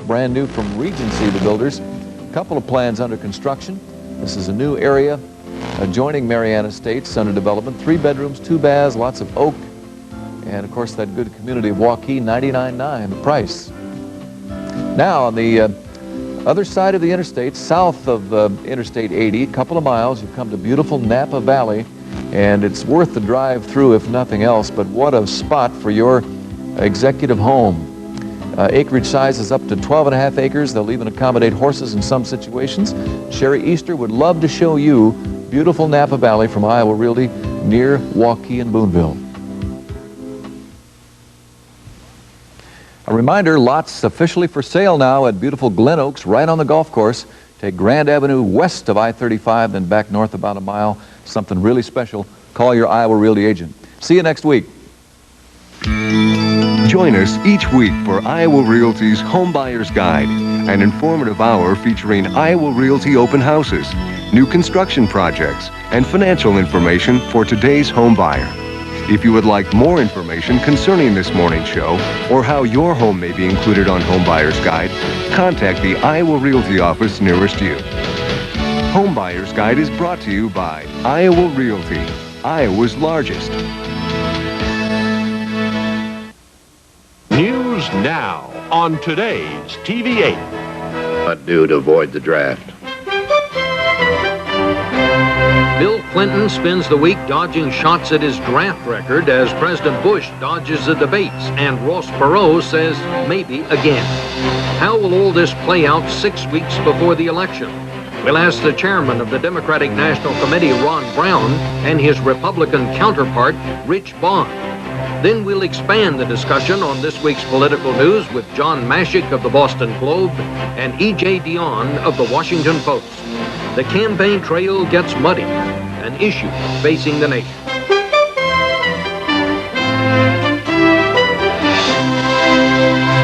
brand new from Regency, the builders. A couple of plans under construction. This is a new area adjoining Mariana Estates under development. 3 bedrooms, 2 baths, lots of oak. And, of course, that good community of Waukee, $99.9 the price. Now, on the other side of the interstate, south of Interstate 80, a couple of miles, you come to beautiful Napa Valley, and it's worth the drive through if nothing else, but what a spot for your executive home. Acreage size is up to 12.5 acres. They'll even accommodate horses in some situations. Sherry Easter would love to show you beautiful Napa Valley from Iowa Realty near Waukee and Boonville. A reminder, lots officially for sale now at beautiful Glen Oaks, right on the golf course. Take Grand Avenue west of I-35, then back north about a mile. Something really special. Call your Iowa Realty agent. See you next week. Join us each week for Iowa Realty's Home Buyer's Guide, an informative hour featuring Iowa Realty open houses, new construction projects, and financial information for today's home buyer. If you would like more information concerning this morning's show or how your home may be included on Home Buyer's Guide, contact the Iowa Realty office nearest you. Home Buyer's Guide is brought to you by Iowa Realty, Iowa's largest. News now on today's TV8. What do to avoid the draft? Bill Clinton spends the week dodging shots at his draft record as President Bush dodges the debates, and Ross Perot says maybe again. How will all this play out 6 weeks before the election? We'll ask the chairman of the Democratic National Committee, Ron Brown, and his Republican counterpart, Rich Bond. Then we'll expand the discussion on this week's political news with John Mashek of the Boston Globe and E.J. Dionne of the Washington Post. The campaign trail gets muddy, an issue facing the nation.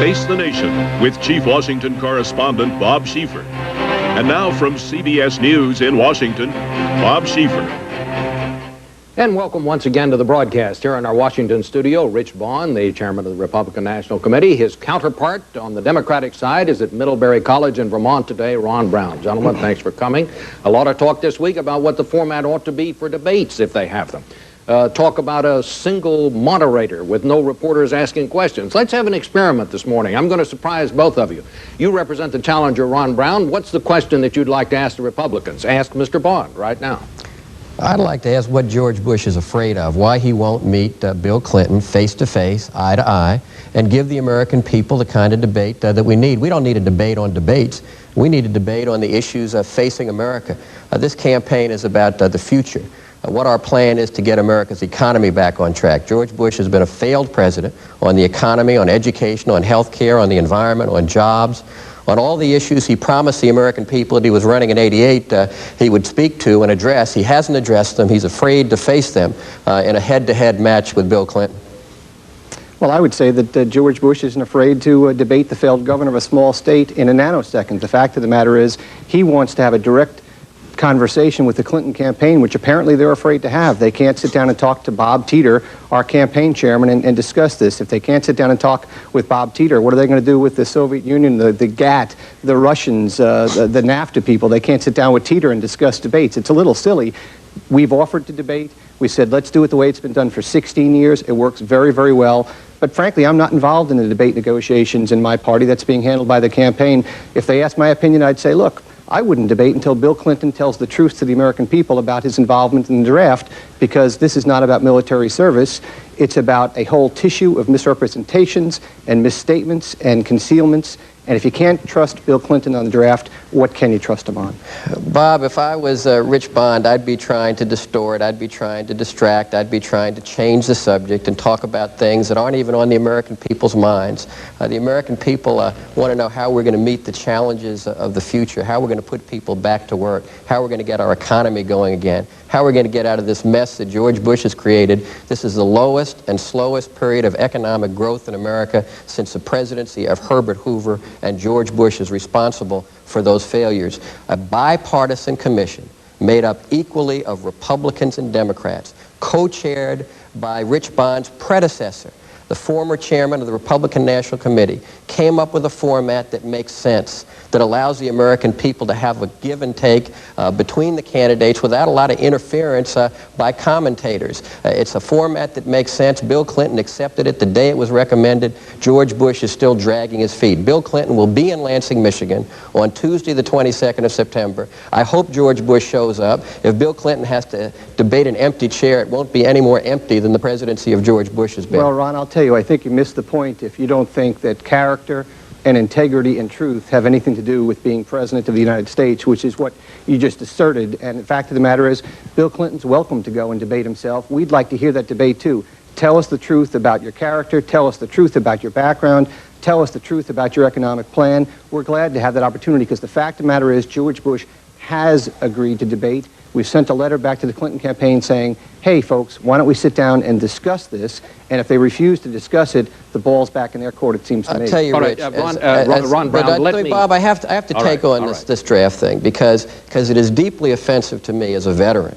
Face the Nation with Chief Washington Correspondent Bob Schieffer. And now from CBS News in Washington, Bob Schieffer. And welcome once again to the broadcast. Here in our Washington studio, Rich Bond, the chairman of the Republican National Committee. His counterpart on the Democratic side is at Middlebury College in Vermont today, Ron Brown. Gentlemen, thanks for coming. A lot of talk this week about what the format ought to be for debates, if they have them. Talk about a single moderator with no reporters asking questions. Let's have an experiment this morning. I'm going to surprise both of you. You represent the challenger, Ron Brown. What's the question that you'd like to ask the Republicans? Ask Mr. Bond right now. I'd like to ask what George Bush is afraid of, why he won't meet Bill Clinton face-to-face, eye-to-eye, and give the American people the kind of debate that we need. We don't need a debate on debates. We need a debate on the issues facing America. This campaign is about the future, what our plan is to get America's economy back on track. George Bush has been a failed president on the economy, on education, on health care, on the environment, on jobs, on all the issues he promised the American people that he was running in '88 he would speak to and address. He hasn't addressed them. He's afraid to face them in a head-to-head match with Bill Clinton. Well, I would say that George Bush isn't afraid to debate the failed governor of a small state in a nanosecond. The fact of the matter is he wants to have a direct conversation with the Clinton campaign, which apparently they're afraid to have. They can't sit down and talk to Bob Teeter, our campaign chairman, and discuss this. If they can't sit down and talk with Bob Teeter, what are they going to do with the Soviet Union, the GATT, the Russians, the NAFTA people? They can't sit down with Teeter and discuss debates. It's a little silly. We've offered to debate. We said, let's do it the way it's been done for 16 years. It works very, very well. But frankly, I'm not involved in the debate negotiations in my party. That's being handled by the campaign. If they ask my opinion, I'd say, look, I wouldn't debate until Bill Clinton tells the truth to the American people about his involvement in the draft, because this is not about military service. It's about a whole tissue of misrepresentations and misstatements and concealments. And if you can't trust Bill Clinton on the draft, what can you trust him on? Bob, if I was Rich Bond, I'd be trying to distort, I'd be trying to distract, I'd be trying to change the subject and talk about things that aren't even on the American people's minds. The American people want to know how we're going to meet the challenges of the future, how we're going to put people back to work, how we're going to get our economy going again, how we're going to get out of this mess that George Bush has created. This is the lowest and slowest period of economic growth in America since the presidency of Herbert Hoover, and George Bush is responsible for those failures. A bipartisan commission made up equally of Republicans and Democrats, co-chaired by Rich Bond's predecessor, the former chairman of the Republican National Committee, came up with a format that makes sense, that allows the American people to have a give and take between the candidates without a lot of interference by commentators. It's a format that makes sense. Bill Clinton accepted it the day it was recommended. George Bush is still dragging his feet. Bill Clinton will be in Lansing, Michigan on Tuesday, the 22nd of September. I hope George Bush shows up. If Bill Clinton has to debate an empty chair, it won't be any more empty than the presidency of George Bush has been. Well, Ron, I'll tell you, I think you missed the point if you don't think that character and integrity and truth have anything to do with being president of the United States, which is what you just asserted. And the fact of the matter is, Bill Clinton's welcome to go and debate himself. We'd like to hear that debate too. Tell us the truth about your character. Tell us the truth about your background. Tell us the truth about your economic plan. We're glad to have that opportunity because the fact of the matter is George Bush has agreed to debate. We've sent a letter back to the Clinton campaign saying, hey, folks, why don't we sit down and discuss this? And if they refuse to discuss it, the ball's back in their court, it seems to me. I'll tell you, Rich, Ron Brown, Bob, I have to take on this draft thing because it is deeply offensive to me as a veteran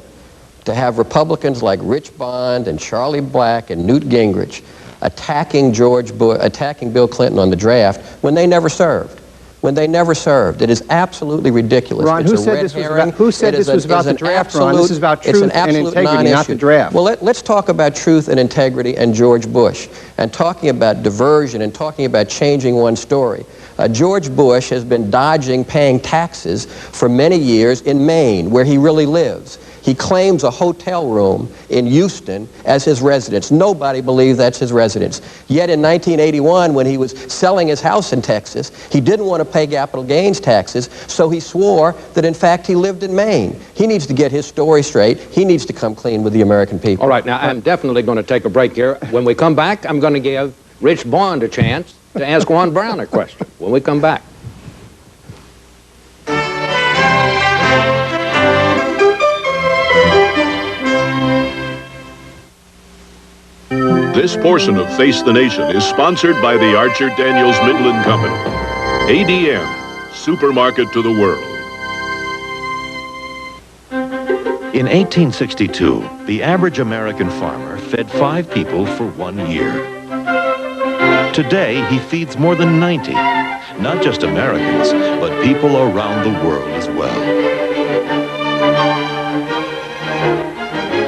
to have Republicans like Rich Bond and Charlie Black and Newt Gingrich attacking Bill Clinton on the draft when they never served. It is absolutely ridiculous. Ron, who said this was about the draft, Ron? This is about truth and integrity, not the draft. Well, let's talk about truth and integrity and George Bush, and talking about diversion and talking about changing one story. George Bush has been dodging paying taxes for many years in Maine, where he really lives. He claims a hotel room in Houston as his residence. Nobody believed that's his residence. Yet in 1981, when he was selling his house in Texas, he didn't want to pay capital gains taxes, so he swore that in fact he lived in Maine. He needs to get his story straight. He needs to come clean with the American people. All right, now I'm definitely going to take a break here. When we come back, I'm going to give Rich Bond a chance to ask Ron Brown a question when we come back. This portion of Face the Nation is sponsored by the Archer Daniels Midland Company. ADM, supermarket to the world. In 1862, the average American farmer fed 5 people for 1 year. Today, he feeds more than 90, not just Americans, but people around the world as well.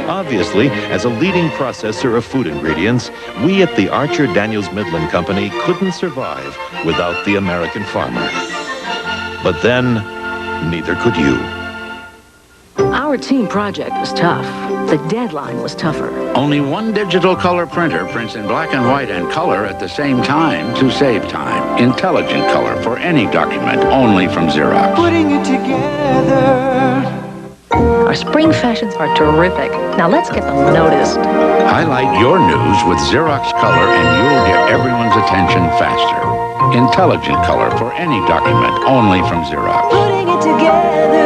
Obviously, as a leading processor of food ingredients, we at the Archer Daniels Midland Company couldn't survive without the American farmer. But then, neither could you. Our team project was tough. The deadline was tougher. Only one digital color printer prints in black and white and color at the same time to save time. Intelligent color for any document, only from Xerox. Putting it together. Our spring fashions are terrific. Now let's get them noticed. Highlight your news with Xerox color and you'll get everyone's attention faster. Intelligent color for any document, only from Xerox. Putting it together.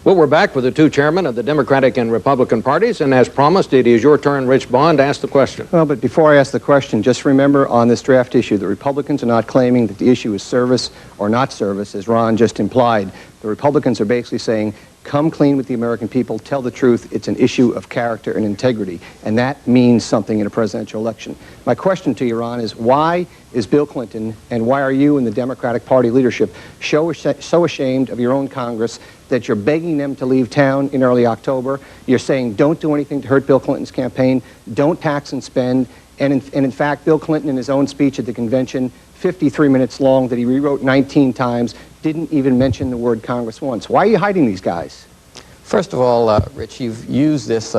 Well, we're back with the two chairmen of the Democratic and Republican parties, and as promised, it is your turn, Rich Bond, to ask the question. Well, but before I ask the question, just remember on this draft issue, the Republicans are not claiming that the issue is service or not service, as Ron just implied. The Republicans are basically saying, come clean with the American people, tell the truth, it's an issue of character and integrity, and that means something in a presidential election. My question to you, Ron, is why is Bill Clinton, and why are you and the Democratic Party leadership so ashamed of your own Congress that you're begging them to leave town in early October? You're saying don't do anything to hurt Bill Clinton's campaign, don't tax and spend, and in fact, Bill Clinton in his own speech at the convention, 53 minutes long, that he rewrote 19 times, didn't even mention the word Congress once. Why are you hiding these guys? First of all, Rich, you've used this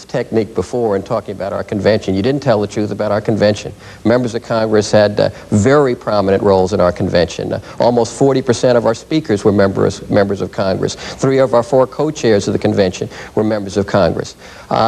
technique before in talking about our convention. You didn't tell the truth about our convention. Members of Congress had very prominent roles in our convention. Almost 40% of our speakers were members of Congress. 3 of our 4 co-chairs of the convention were members of Congress.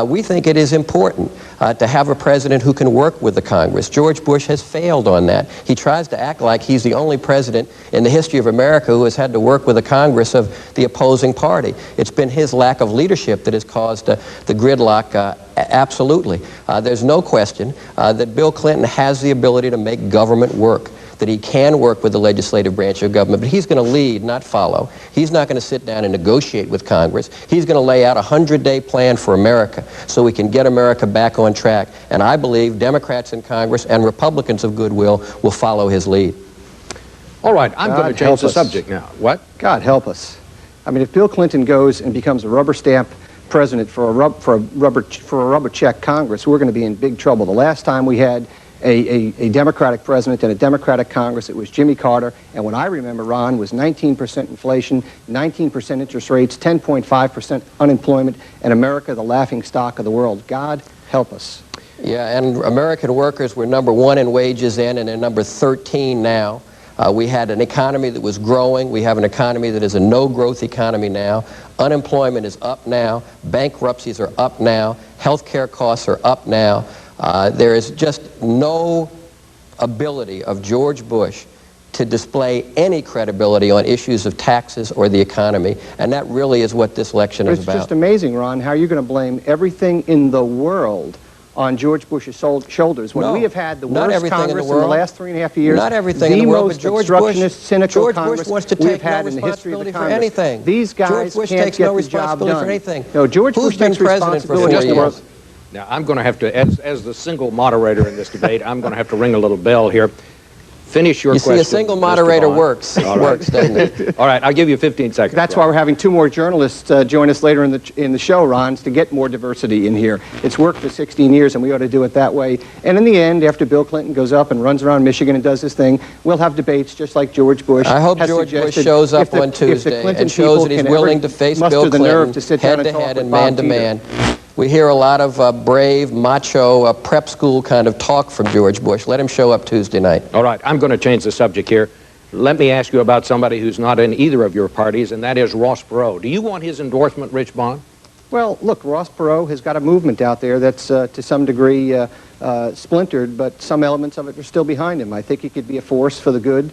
We think it is important to have a president who can work with the Congress. George Bush has failed on that. He tries to act like he's the only president in the history of America who has had to work with a Congress of the opposing party. It's been his lack of leadership that has caused the gridlock. Absolutely. There's no question that Bill Clinton has the ability to make government work. that he can work with the legislative branch of government, but he's going to lead, not follow. He's not going to sit down and negotiate with Congress. He's going to lay out a 100-day plan for America so we can get America back on track. And I believe Democrats in Congress and Republicans of goodwill will follow his lead. All right, I'm going to change the subject now. What? God help us. I mean, if Bill Clinton goes and becomes a rubber stamp president for a rubber check Congress, we're going to be in big trouble. The last time we had a Democratic president and a Democratic Congress, it was Jimmy Carter, and what I remember, Ron, was 19% inflation, 19% interest rates, 10.5% unemployment, and America the laughing stock of the world. God help us. Yeah, and American workers were #1 in wages then, and they're number 13 now. We had an economy that was growing. We have an economy that is a no-growth economy now. Unemployment is up now. Bankruptcies are up now. Health care costs are up now. There is just no ability of George Bush to display any credibility on issues of taxes or the economy, and that really is what this election is about. It's just amazing, Ron, how you're going to blame everything in the world on George Bush's shoulders when we have had the worst Congress in the last 3.5 years. Not everything in the world, but George Bush, cynical George Bush wants to take no responsibility for anything. These guys George Bush can't takes get no the job responsibility done. for anything. No, George Who's Bush been takes president for responsibility 4 years? Now, I'm going to have to, as the single moderator in this debate, I'm going to have to ring a little bell here. Finish your question. You see, a single moderator works. All right. Works, doesn't it? All right, I'll give you 15 seconds. That's why we're having 2 more journalists join us later in the show, Ron, to get more diversity in here. It's worked for 16 years, and we ought to do it that way. And in the end, after Bill Clinton goes up and runs around Michigan and does his thing, we'll have debates just like George Bush. I hope George Bush shows up on Tuesday and shows that he's willing to face Bill Clinton head-to-head and man-to-man. We hear a lot of brave, macho, prep school kind of talk from George Bush. Let him show up Tuesday night. All right, I'm going to change the subject here. Let me ask you about somebody who's not in either of your parties, and that is Ross Perot. Do you want his endorsement, Rich Bond? Well, look, Ross Perot has got a movement out there that's to some degree splintered, but some elements of it are still behind him. I think he could be a force for the good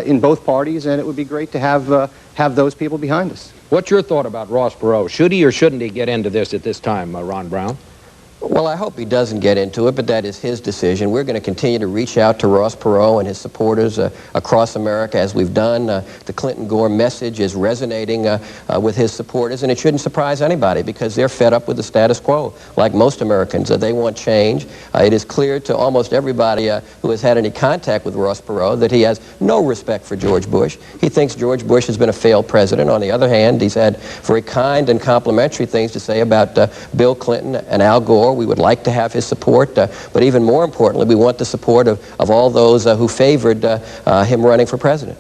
in both parties, and it would be great to have those people behind us. What's your thought about Ross Perot? Should he or shouldn't he get into this at this time, Ron Brown? Well, I hope he doesn't get into it, but that is his decision. We're going to continue to reach out to Ross Perot and his supporters across America, as we've done. The Clinton-Gore message is resonating with his supporters, and it shouldn't surprise anybody because they're fed up with the status quo, like most Americans. They want change. It is clear to almost everybody who has had any contact with Ross Perot that he has no respect for George Bush. He thinks George Bush has been a failed president. On the other hand, he's had very kind and complimentary things to say about Bill Clinton and Al Gore. We would like to have his support, but even more importantly, we want the support of all those who favored him running for president.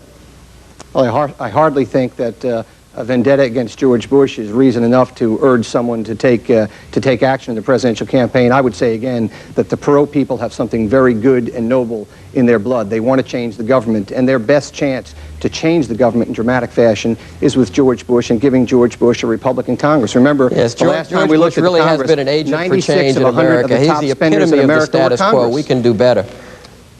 Well, I hardly think that a vendetta against George Bush is reason enough to urge someone to take action in the presidential campaign. I would say again that the Perot people have something very good and noble in their blood. They want to change the government, and their best chance to change the government in dramatic fashion is with George Bush and giving George Bush a Republican Congress. Remember, yes, the last time we looked Bush really at the Congress, has been an agent for change in 96 of 100 America. of the He's top the spenders epitome in of the America were status quo. Congress. We can do better.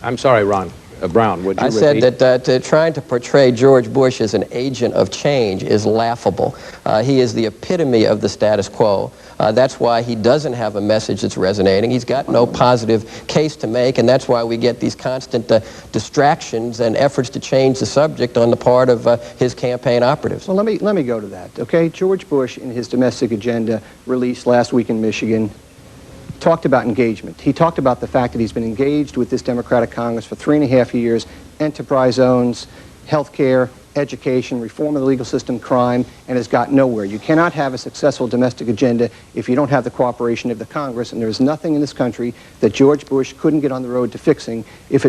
I'm sorry, Ron Brown, would you I repeat? said that trying to portray George Bush as an agent of change is laughable. He is the epitome of the status quo. That's why he doesn't have a message that's resonating. He's got no positive case to make, and that's why we get these constant distractions and efforts to change the subject on the part of his campaign operatives. Well, let me go to that, okay? George Bush, in his domestic agenda released last week in Michigan, talked about engagement. He talked about the fact that he's been engaged with this Democratic Congress for 3.5 years, enterprise zones, health care, education, reform of the legal system, crime, and has got nowhere. You cannot have a successful domestic agenda if you don't have the cooperation of the Congress, and there is nothing in this country that George Bush couldn't get on the road to fixing if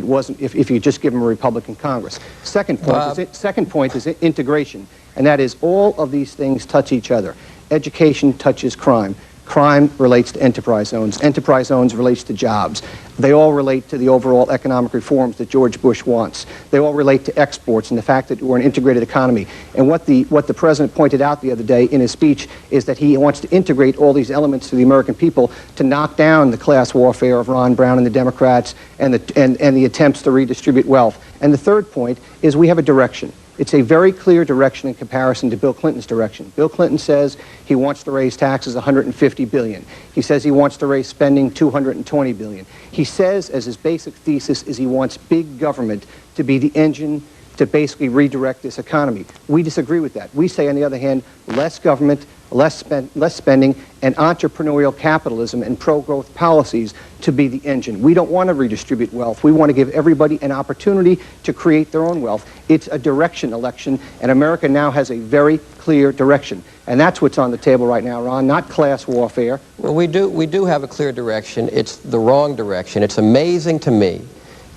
you just give him a Republican Congress. Second point is integration, and that is all of these things touch each other. Education touches crime. Crime relates to enterprise zones. Enterprise zones relates to jobs. They all relate to the overall economic reforms that George Bush wants. They all relate to exports and the fact that we're an integrated economy. And what the president pointed out the other day in his speech is that he wants to integrate all these elements to the American people to knock down the class warfare of Ron Brown and the Democrats and the attempts to redistribute wealth. And the third point is we have a direction. It's a very clear direction in comparison to Bill Clinton's direction. Bill Clinton says he wants to raise taxes $150 billion. He says he wants to raise spending $220 billion. He says, as his basic thesis, is he wants big government to be the engine to basically redirect this economy. We disagree with that. We say, on the other hand, less government, less spending, and entrepreneurial capitalism and pro-growth policies to be the engine. We don't want to redistribute wealth. We want to give everybody an opportunity to create their own wealth. It's a direction election, and America now has a very clear direction. And that's what's on the table right now, Ron, not class warfare. Well, we do have a clear direction. It's the wrong direction. It's amazing to me,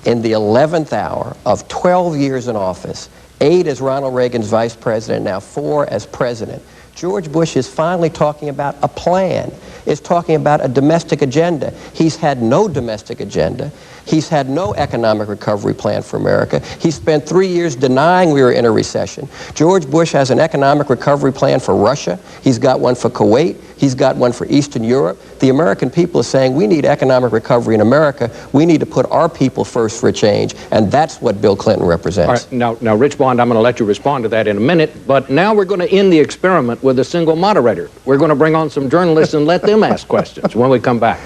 in the 11th hour of 12 years in office, 8 as Ronald Reagan's vice president, now 4 as president, George Bush is finally talking about a plan, is talking about a domestic agenda. He's had no domestic agenda. He's had no economic recovery plan for America. He spent 3 years denying we were in a recession. George Bush has an economic recovery plan for Russia. He's got one for Kuwait. He's got one for Eastern Europe. The American people are saying we need economic recovery in America. We need to put our people first for a change, and that's what Bill Clinton represents. All right, now, Rich Bond, I'm going to let you respond to that in a minute, but now we're going to end the experiment with a single moderator. We're going to bring on some journalists and let them ask questions when we come back.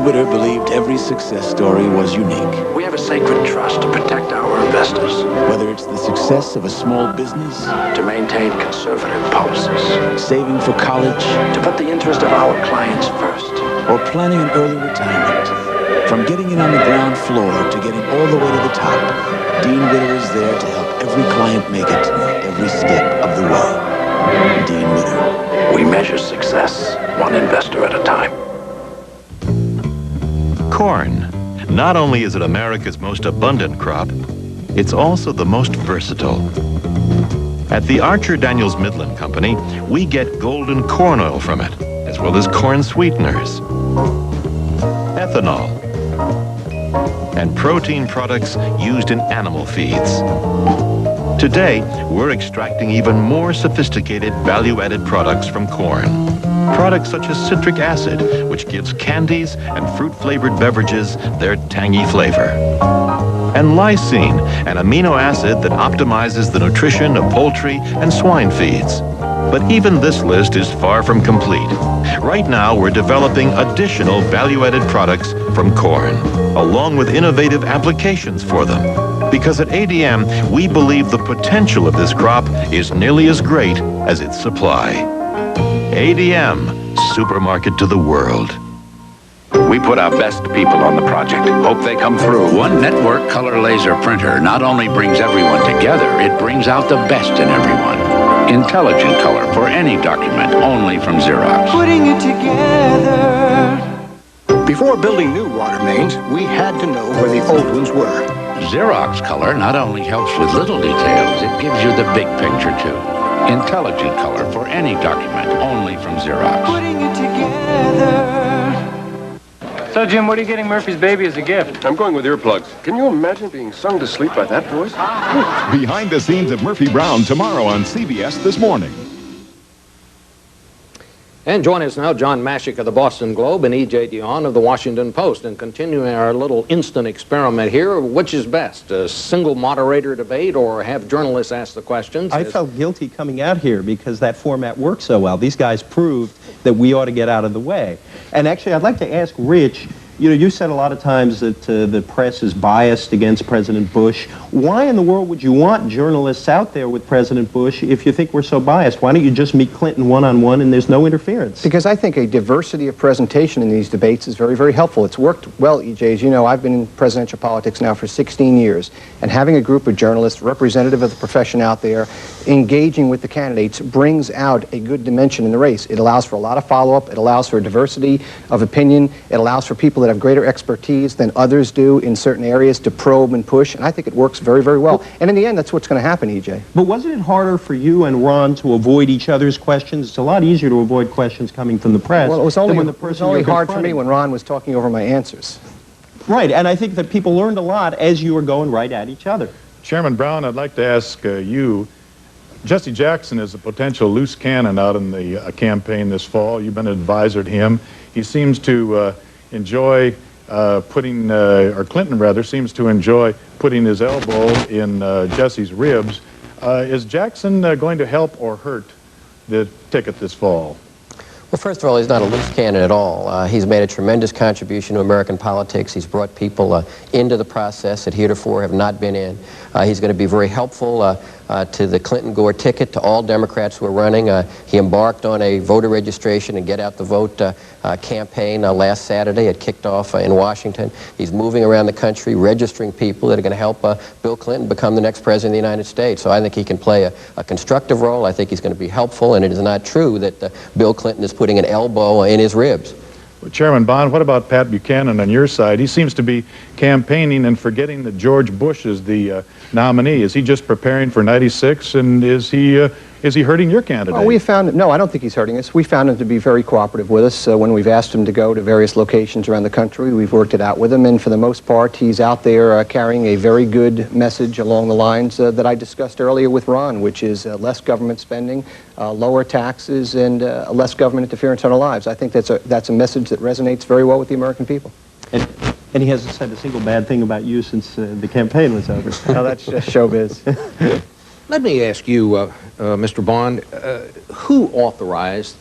Witter believed every success story was unique. We have a sacred trust to protect our investors. Whether it's the success of a small business, to maintain conservative policies, saving for college, to put the interest of our clients first, or planning an early retirement. From getting in on the ground floor to getting all the way to the top, Dean Witter is there to help every client make it every step of the way. Dean Witter. We measure success one investor at a time. Corn. Not only is it America's most abundant crop, it's also the most versatile. At the Archer Daniels Midland Company, we get golden corn oil from it, as well as corn sweeteners, ethanol, and protein products used in animal feeds. Today, we're extracting even more sophisticated value-added products from corn. Products such as citric acid, which gives candies and fruit-flavored beverages their tangy flavor. And lysine, an amino acid that optimizes the nutrition of poultry and swine feeds. But even this list is far from complete. Right now, we're developing additional value-added products from corn, along with innovative applications for them. Because at ADM, we believe the potential of this crop is nearly as great as its supply. ADM, supermarket to the world. We put our best people on the project. Hope they come through. One network color laser printer not only brings everyone together, it brings out the best in everyone. Intelligent color for any document, only from Xerox. Putting it together. Before building new water mains, we had to know where the old ones were. Xerox color not only helps with little details, it gives you the big picture too. Intelligent color for any document, only from Xerox. Putting it together. So, Jim, what are you getting Murphy's baby as a gift? I'm going with earplugs. Can you imagine being sung to sleep by that voice? Behind the scenes of Murphy Brown tomorrow on CBS This Morning. And join us now, John Mashek of the Boston Globe and E.J. Dionne of the Washington Post. And continuing our little instant experiment here, which is best, a single moderator debate or have journalists ask the questions? I felt guilty coming out here because that format works so well. These guys proved that we ought to get out of the way. And actually, I'd like to ask Rich, you know, you said a lot of times that the press is biased against President Bush. Why in the world would you want journalists out there with President Bush if you think we're so biased? Why don't you just meet Clinton one-on-one and there's no interference? Because I think a diversity of presentation in these debates is very, very helpful. It's worked well, EJ. As you know, I've been in presidential politics now for 16 years, and having a group of journalists, representative of the profession out there, engaging with the candidates brings out a good dimension in the race. It allows for a lot of follow-up. It allows for a diversity of opinion. It allows for people that have greater expertise than others do in certain areas to probe and push, and I think it works very, very well. And in the end, that's what's going to happen, EJ. But wasn't it harder for you and Ron to avoid each other's questions? It's a lot easier to avoid questions coming from the press. Well, it was only, when the it was only hard for me when Ron was talking over my answers. Right, and I think that people learned a lot as you were going right at each other. Chairman Brown, I'd like to ask you, Jesse Jackson is a potential loose cannon out in the campaign this fall. You've been an advisor to him. He seems to enjoy or Clinton rather, seems to enjoy putting his elbow in Jesse's ribs. Is Jackson going to help or hurt the ticket this fall? Well, first of all, he's not a loose cannon at all. He's made a tremendous contribution to American politics. He's brought people into the process that heretofore have not been in. He's going to be very helpful to the Clinton-Gore ticket, to all Democrats who are running. He embarked on a voter registration and get out the vote campaign last Saturday. It kicked off in Washington. He's moving around the country registering people that are going to help Bill Clinton become the next president of the United States. So I think he can play a constructive role. I think he's going to be helpful, and it is not true that Bill Clinton is putting an elbow in his ribs. Well, Chairman Bond, what about Pat Buchanan on your side? He seems to be campaigning and forgetting that George Bush is the nominee. Is he just preparing for '96, and is he hurting your candidate? Well, we found, no, I don't think he's hurting us. We found him to be very cooperative with us when we've asked him to go to various locations around the country. We've worked it out with him, and for the most part, he's out there carrying a very good message along the lines that I discussed earlier with Ron, which is less government spending, lower taxes, and less government interference in our lives. I think that's a message that resonates very well with the American people. And he hasn't said a single bad thing about you since the campaign was over. No, that's just showbiz. Let me ask you, Mr. Bond, who authorized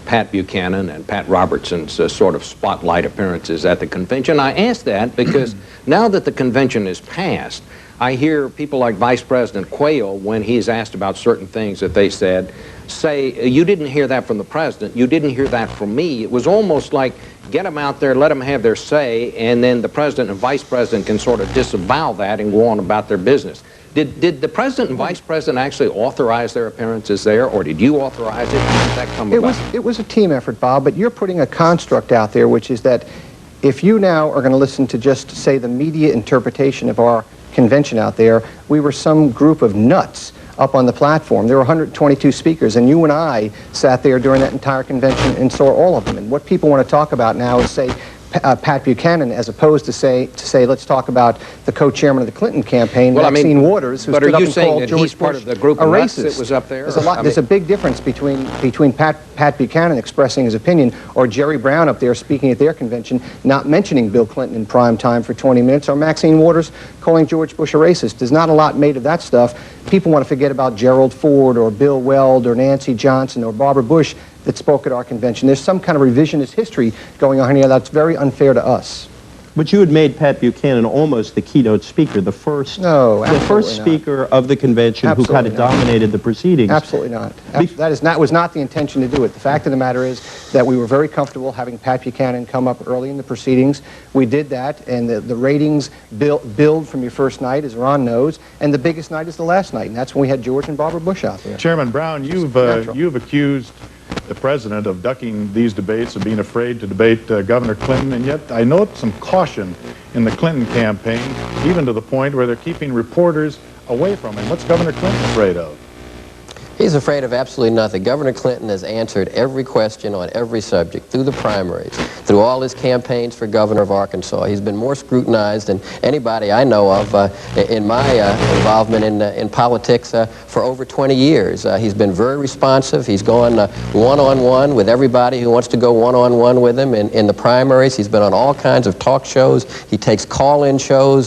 Pat Buchanan and Pat Robertson's sort of spotlight appearances at the convention? I ask that because now that the convention is passed, I hear people like Vice President Quayle, when he's asked about certain things that they said, say, you didn't hear that from the president, you didn't hear that from me. It was almost like, get them out there, let them have their say, and then the president and vice president can sort of disavow that and go on about their business. Did the president and vice president actually authorize their appearances there, or did you authorize it? How did that come about? It was a team effort, Bob, but you're putting a construct out there, which is that if you now are going to listen to just, say, the media interpretation of our convention out there, we were some group of nuts up on the platform. There were 122 speakers, and you and I sat there during that entire convention and saw all of them. And what people want to talk about now is, say, Pat Buchanan, as opposed to say, let's talk about the co-chairman of the Clinton campaign, Maxine Waters, who stood up and called George Bush part of the group of nuts that was up there? There's a big difference between Pat Buchanan expressing his opinion or Jerry Brown up there speaking at their convention, not mentioning Bill Clinton in prime time for 20 minutes, or Maxine Waters calling George Bush a racist. There's not a lot made of that stuff. People want to forget about Gerald Ford or Bill Weld or Nancy Johnson or Barbara Bush that spoke at our convention. There's some kind of revisionist history going on here that's very unfair to us. But you had made Pat Buchanan almost the keynote speaker, the first speaker of the convention who kind of dominated the proceedings. Absolutely not. That was not the intention to do it. The fact of the matter is that we were very comfortable having Pat Buchanan come up early in the proceedings. We did that, and the ratings build from your first night, as Ron knows, and the biggest night is the last night, and that's when we had George and Barbara Bush out there. Chairman Brown, you've accused the president of ducking these debates, of being afraid to debate Governor Clinton, and yet I note some caution in the Clinton campaign, even to the point where they're keeping reporters away from him. What's Governor Clinton afraid of? He's afraid of absolutely nothing. Governor Clinton has answered every question on every subject through the primaries, through all his campaigns for governor of Arkansas. He's been more scrutinized than anybody I know of in my involvement in politics for over 20 years. He's been very responsive. He's gone one-on-one with everybody who wants to go one-on-one with him in the primaries. He's been on all kinds of talk shows. He takes call-in shows.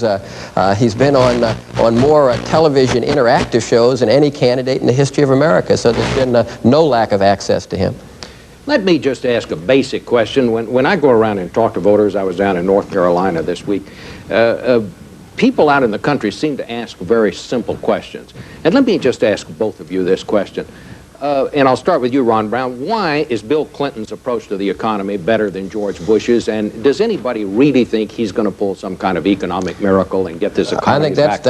He's been on more television interactive shows than any candidate in the history of America, so there's been no lack of access to him. Let me just ask a basic question. When I go around and talk to voters, I was down in North Carolina this week, people out in the country seem to ask very simple questions. And let me just ask both of you this question. And I'll start with you, Ron Brown. Why is Bill Clinton's approach to the economy better than George Bush's? And does anybody really think he's going to pull some kind of economic miracle and get this economy back? I think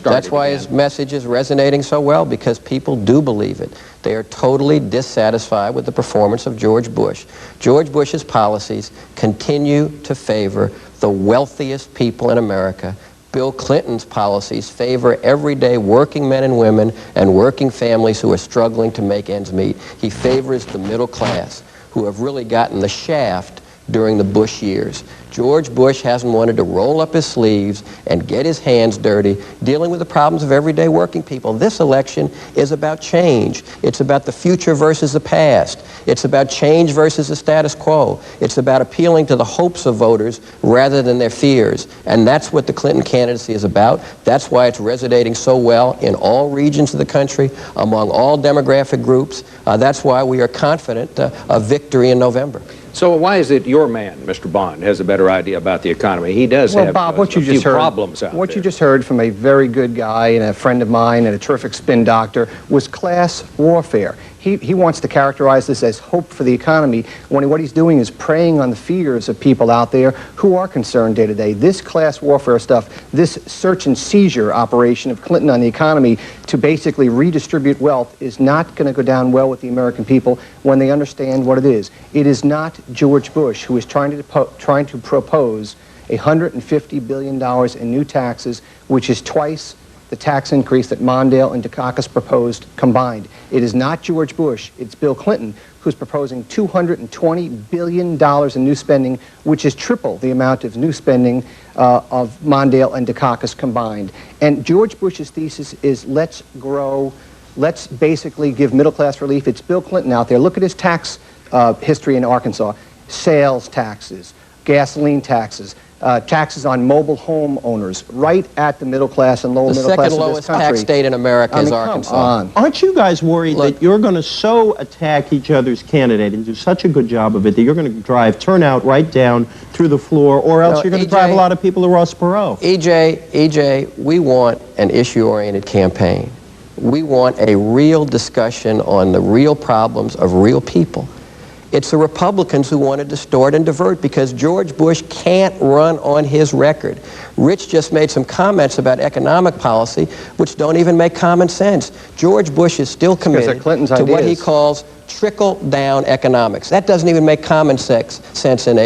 that's why his message is resonating so well, because people do believe it. They are totally dissatisfied with the performance of George Bush. George Bush's policies continue to favor the wealthiest people in America. Bill Clinton's policies favor everyday working men and women and working families who are struggling to make ends meet. He favors the middle class, who have really gotten the shaft during the Bush years. George Bush hasn't wanted to roll up his sleeves and get his hands dirty dealing with the problems of everyday working people. This election is about change. It's about the future versus the past. It's about change versus the status quo. It's about appealing to the hopes of voters rather than their fears. And that's what the Clinton candidacy is about. That's why it's resonating so well in all regions of the country, among all demographic groups. That's why we are confident of victory in November. So why is it your man, Mr. Bond, has a better idea about the economy? He does have Bob, a few problems out there. What you just heard from a very good guy and a friend of mine and a terrific spin doctor was class warfare. He wants to characterize this as hope for the economy when what he's doing is preying on the fears of people out there who are concerned day to day. This class warfare stuff, this search and seizure operation of Clinton on the economy to basically redistribute wealth is not going to go down well with the American people when they understand what it is. It is not George Bush who is trying to propose $150 billion in new taxes, which is twice the tax increase that Mondale and Dukakis proposed combined. It is not George Bush, it's Bill Clinton who's proposing $220 billion in new spending, which is triple the amount of new spending of Mondale and Dukakis combined. And George Bush's thesis is let's grow, let's basically give middle-class relief. It's Bill Clinton out there. Look at his tax history in Arkansas. Sales taxes, gasoline taxes, taxes on mobile home owners, right at the middle class and lower middle class of this country. The second lowest tax state in America is Arkansas. Come on. Aren't you guys worried that you're going to so attack each other's candidate and do such a good job of it that you're going to drive turnout right down through the floor, or else you're going to drive a lot of people to Ross Perot? EJ, we want an issue-oriented campaign. We want a real discussion on the real problems of real people. It's the Republicans who want to distort and divert because George Bush can't run on his record. Rich just made some comments about economic policy which don't even make common sense. George Bush is still committed to what he calls trickle-down economics. That doesn't even make common sense in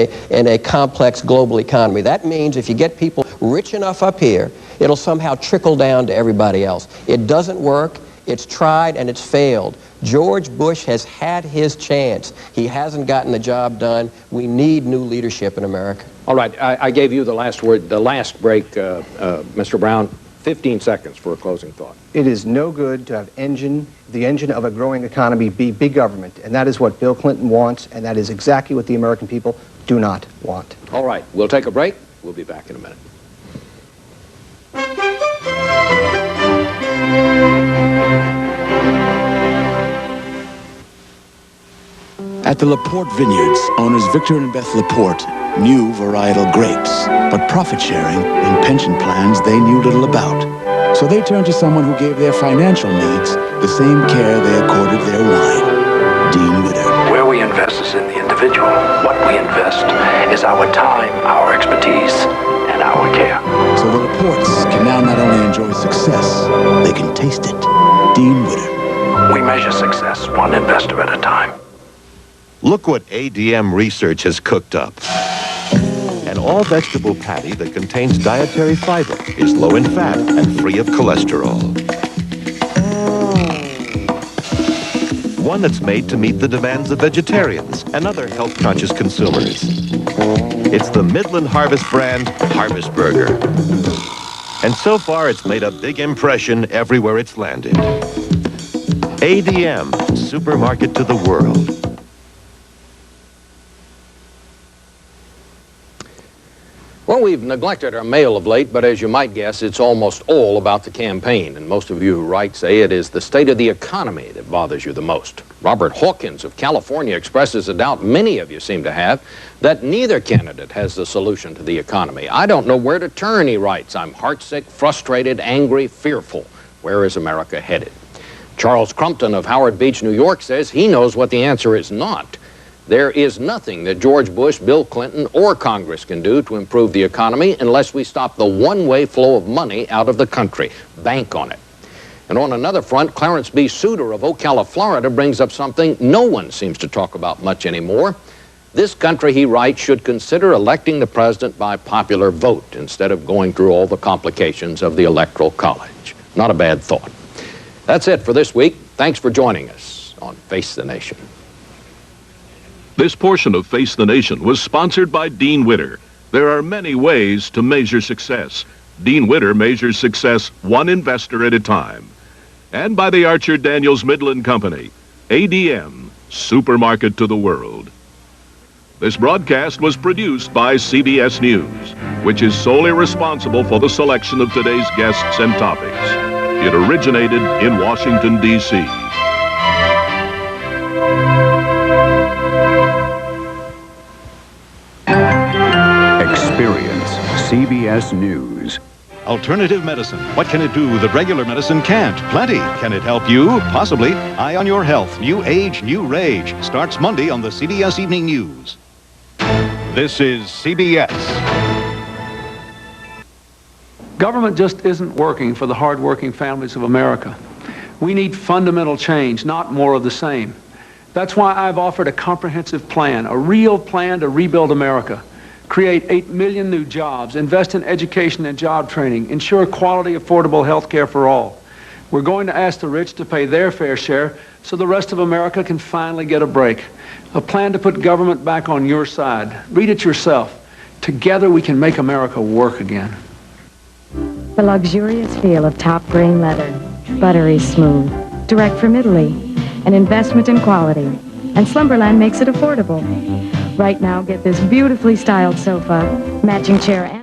a complex global economy. That means if you get people rich enough up here, it'll somehow trickle down to everybody else. It doesn't work. It's tried and it's failed. George Bush has had his chance. He hasn't gotten the job done. We need new leadership in America. All right, I gave you the last word, the last break, Mr. Brown. 15 seconds for a closing thought. It is no good to have the engine of a growing economy be big government, and that is what Bill Clinton wants, and that is exactly what the American people do not want. All right, we'll take a break. We'll be back in a minute. At the Laporte Vineyards, owners Victor and Beth Laporte knew varietal grapes, but profit-sharing and pension plans they knew little about. So they turned to someone who gave their financial needs the same care they accorded their wine, Dean Witter. Where we invest is in the individual. What we invest is our time, our expertise, and our care. So the Laportes can now not only enjoy success, they can taste it. Dean Witter. We measure success one investor at a time. Look what ADM research has cooked up. An all-vegetable patty that contains dietary fiber, is low in fat, and free of cholesterol. One that's made to meet the demands of vegetarians and other health-conscious consumers. It's the Midland Harvest brand Harvest Burger. And so far, it's made a big impression everywhere it's landed. ADM, supermarket to the world. Well, we've neglected our mail of late, but as you might guess, it's almost all about the campaign. And most of you who write say it is the state of the economy that bothers you the most. Robert Hawkins of California expresses a doubt many of you seem to have that neither candidate has the solution to the economy. I don't know where to turn, he writes. I'm heartsick, frustrated, angry, fearful. Where is America headed? Charles Crumpton of Howard Beach, New York says he knows what the answer is not. There is nothing that George Bush, Bill Clinton, or Congress can do to improve the economy unless we stop the one-way flow of money out of the country. Bank on it. And on another front, Clarence B. Souter of Ocala, Florida, brings up something no one seems to talk about much anymore. This country, he writes, should consider electing the president by popular vote instead of going through all the complications of the Electoral College. Not a bad thought. That's it for this week. Thanks for joining us on Face the Nation. This portion of Face the Nation was sponsored by Dean Witter, There are many ways to measure success. Dean Witter measures success one investor at a time. And by the Archer Daniels Midland Company, ADM, supermarket to the world. This broadcast was produced by CBS News, which is solely responsible for the selection of today's guests and topics. It originated in Washington, D.C. Experience CBS News. Alternative medicine. What can it do that regular medicine can't? Plenty. Can it help you? Possibly. Eye on Your Health. New Age, New Rage. Starts Monday on the CBS Evening News. This is CBS. Government just isn't working for the hard-working families of America. We need fundamental change, not more of the same. That's why I've offered a comprehensive plan, a real plan to rebuild America. Create 8 million new jobs, invest in education and job training, ensure quality, affordable health care for all. We're going to ask the rich to pay their fair share so the rest of America can finally get a break. A plan to put government back on your side. Read it yourself. Together we can make America work again. The luxurious feel of top grain leather, buttery smooth, direct from Italy, an investment in quality, and Slumberland makes it affordable. Right now, get this beautifully styled sofa, matching chair, and